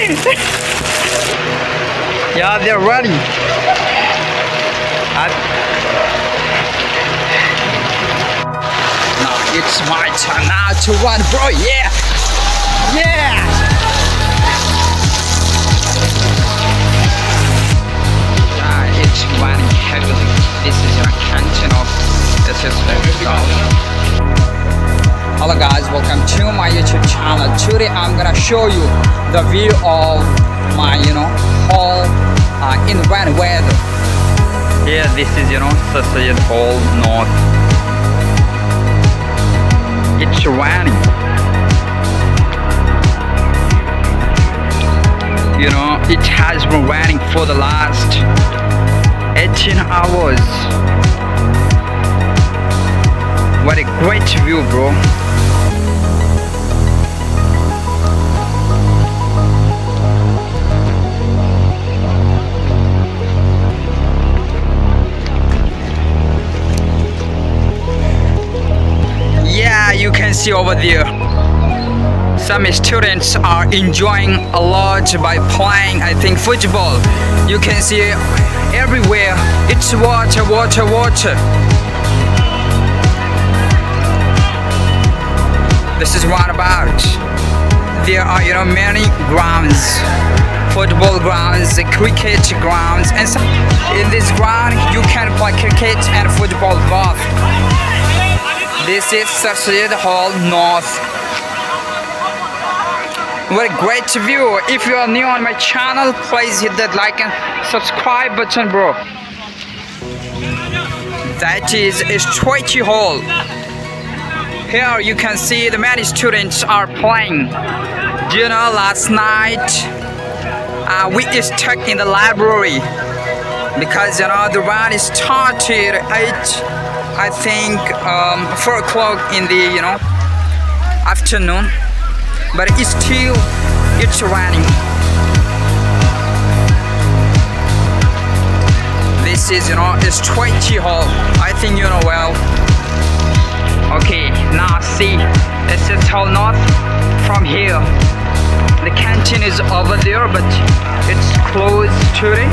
Yeah, they're running. Now it's my turn now to run, bro. Yeah, yeah. It's running heavily. This is a canton of Hello guys, welcome to my YouTube channel. Today I'm gonna show you the view of my hall in rainy weather. Here this is Society Hall North. It's raining. It has been raining for the last 18 hours. What a great view, bro. Yeah, you can see over there. Some students are enjoying a lot by playing, I think, football. You can see everywhere. It's water, water, water. This is what about. There are many grounds, football grounds, cricket grounds, and in this ground you can play cricket and football both. This is Society Hall North. What a great view. If you are new on my channel, please hit that like and subscribe button, bro. That is a Society Hall. Here you can see the many students are playing. Last night we is stuck in the library because the run started at I think 4 o'clock in the afternoon, but it's raining. This is a Society Hall. I think well. Okay, now see, this is Hall North from here. The canteen is over there, but it's closed today.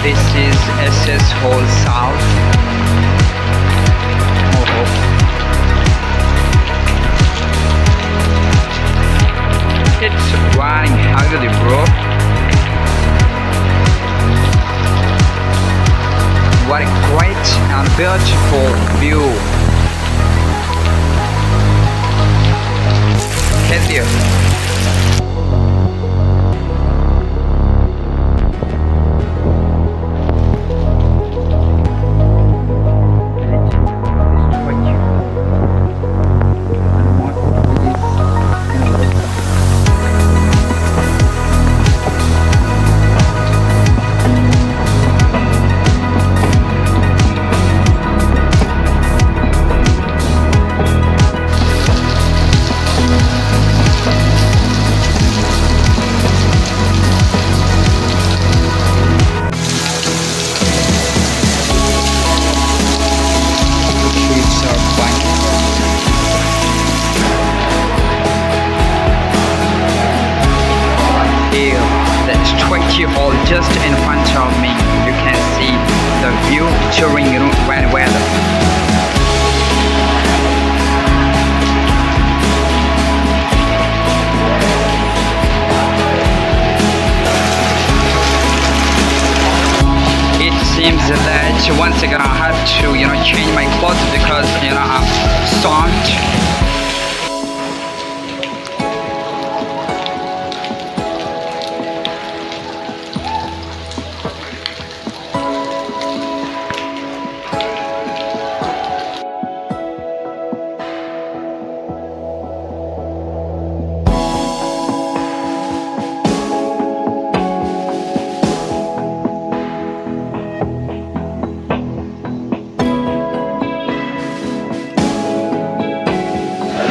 This is SS Hall South. It's raining heavily, bro. What a great and beautiful view. Head there. Hall just in front of me. You can see the view during rainy weather. It seems that once again I have to change my clothes because I'm soaked.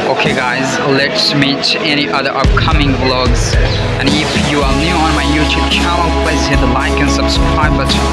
Okay guys, let's meet any other upcoming vlogs, and if you are new on my YouTube channel, please hit the like and subscribe button.